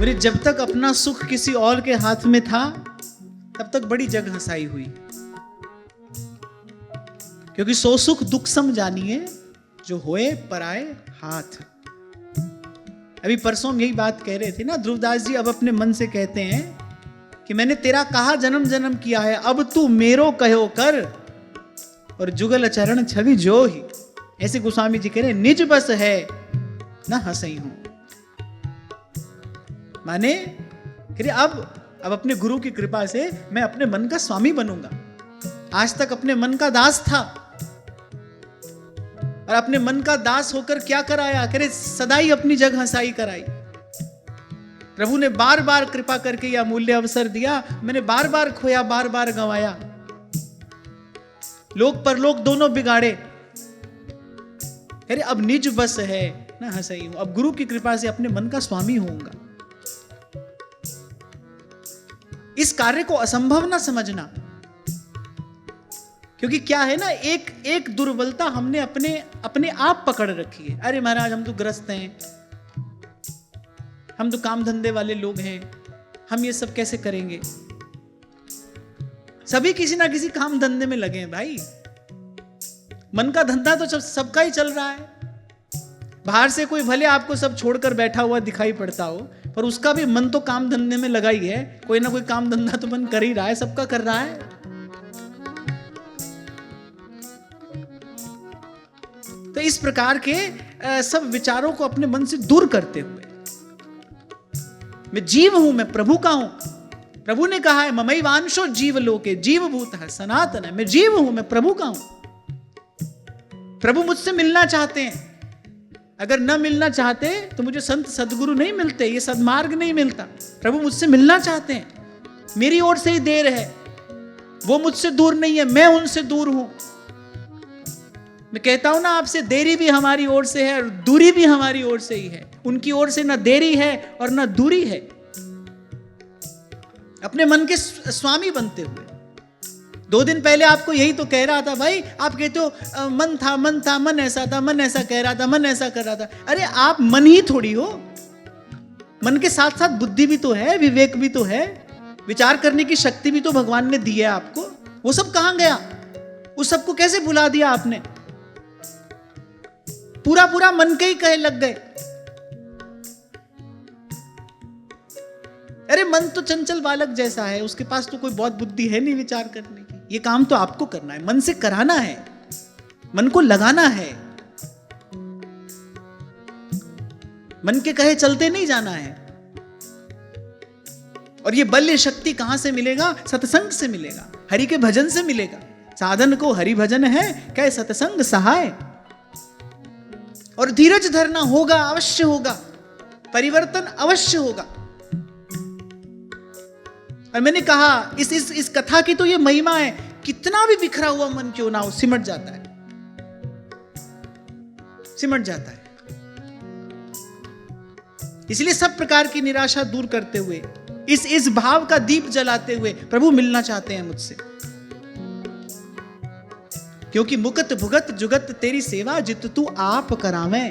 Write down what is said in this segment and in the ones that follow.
बोले जब तक अपना सुख किसी और के हाथ में था तब तक बड़ी जग हंसाई हुई, क्योंकि सो सुख दुख सम जानिए जो होए पराए हाथ। अभी परसों हम यही बात कह रहे थे ना, ध्रुवदास जी अब अपने मन से कहते हैं कि मैंने तेरा कहा जन्म जन्म किया है, अब तू मेरो कहो कर और जुगल चरण छवि जो ही। ऐसे गोस्वामी जी कह रहे निज बस है ना हंसई हूं, माने कह रहे अब अपने गुरु की कृपा से मैं अपने मन का स्वामी बनूंगा। आज तक अपने मन का दास था और अपने मन का दास होकर क्या कराया, कह रहे सदा ही अपनी जग हंसाई कराई। प्रभु ने बार बार कृपा करके यह अमूल्य अवसर दिया, मैंने बार बार खोया बार बार गंवाया, लोक परलोक दोनों बिगाड़े। कह रहे अब निज बस है ना हंसई हूं, अब गुरु की कृपा से अपने मन का स्वामी होऊंगा। इस कार्य को असंभव ना समझना, क्योंकि क्या है ना, एक दुर्बलता हमने अपने आप पकड़ रखी है। अरे महाराज हम तो ग्रस्त हैं, हम तो काम धंधे वाले लोग हैं, हम ये सब कैसे करेंगे। सभी किसी ना किसी काम धंधे में लगे हैं भाई। मन का धंधा तो सबका ही चल रहा है। बाहर से कोई भले आपको सब छोड़कर बैठा हुआ दिखाई पड़ता हो, पर उसका भी मन तो काम धंधे में लगा ही है। कोई ना कोई काम धंधा तो मन कर ही रहा है, सबका कर रहा है। तो इस प्रकार के सब विचारों को अपने मन से दूर करते हुए, मैं जीव हूं, मैं प्रभु का हूं। प्रभु ने कहा है ममई वांशो जीव लोके जीव भूत है सनातन है, मैं जीव हूं, मैं प्रभु का हूं। प्रभु मुझसे मिलना चाहते हैं, अगर न मिलना चाहते तो मुझे संत सदगुरु नहीं मिलते, ये सदमार्ग नहीं मिलता। प्रभु मुझसे मिलना चाहते हैं, मेरी ओर से ही देर है, वो मुझसे दूर नहीं है, मैं उनसे दूर हूं। मैं कहता हूं ना आपसे, देरी भी हमारी ओर से है और दूरी भी हमारी ओर से ही है। उनकी ओर से ना देरी है और ना दूरी है। अपने मन के स्वामी बनते हुए, 2 दिन पहले आपको यही तो कह रहा था भाई, आप कहते हो मन था, मन ऐसा था, मन ऐसा कह रहा था, मन ऐसा कर रहा था। अरे आप मन ही थोड़ी हो, मन के साथ साथ बुद्धि भी तो है, विवेक भी तो है, विचार करने की शक्ति भी तो भगवान ने दी है आपको। वो सब कहां गया? उस सबको कैसे भुला दिया आपने? पूरा मन के ही कहे लग गए। अरे मन तो चंचल बालक जैसा है, उसके पास तो कोई बहुत बुद्धि है नहीं विचार करने की। ये काम तो आपको करना है, मन से कराना है, मन को लगाना है, मन के कहे चलते नहीं जाना है। और ये बल, ये शक्ति कहां से मिलेगा? सत्संग से मिलेगा, हरि के भजन से मिलेगा। साधन को हरि भजन है, क्या सत्संग सहाय। और धीरज धरना होगा, अवश्य होगा, परिवर्तन अवश्य होगा। और मैंने कहा इस कथा की तो ये महिमा है, कितना भी बिखरा हुआ मन क्यों ना हो, सिमट जाता है, सिमट जाता है। इसलिए सब प्रकार की निराशा दूर करते हुए, इस भाव का दीप जलाते हुए प्रभु मिलना चाहते हैं मुझसे। क्योंकि मुकत भुगत जुगत तेरी सेवा जित तू आप करावे।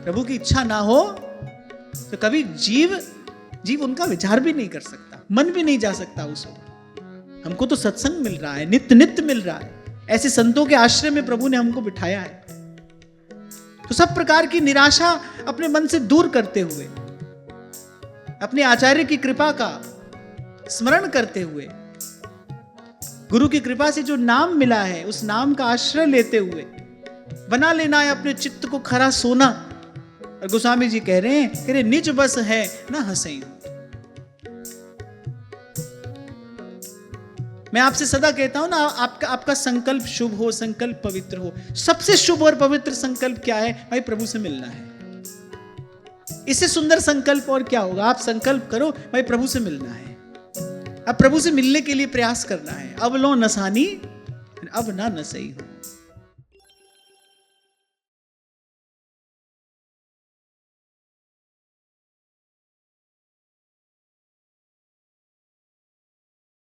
प्रभु की इच्छा ना हो तो कभी जीव उनका विचार भी नहीं कर सकता, मन भी नहीं जा सकता उस ओर। हमको तो सत्संग मिल रहा है, नित्य मिल रहा है। ऐसे संतों के आश्रय में प्रभु ने हमको बिठाया है। तो सब प्रकार की निराशा अपने मन से दूर करते हुए, अपने आचार्य की कृपा का स्मरण करते हुए, गुरु की कृपा से जो नाम मिला है उस नाम का आश्रय लेते हुए बना लेना है अपने चित्त को खरा सोना। और गोस्वामी जी कह रहे हैं निज बस है ना हंसई। मैं आपसे सदा कहता हूं ना, आपका संकल्प शुभ हो, संकल्प पवित्र हो। सबसे शुभ और पवित्र संकल्प क्या है भाई? प्रभु से मिलना है। इससे सुंदर संकल्प और क्या होगा? आप संकल्प करो भाई प्रभु से मिलना है, अब प्रभु से मिलने के लिए प्रयास करना है। अब लो नसानी अब ना नसई हो।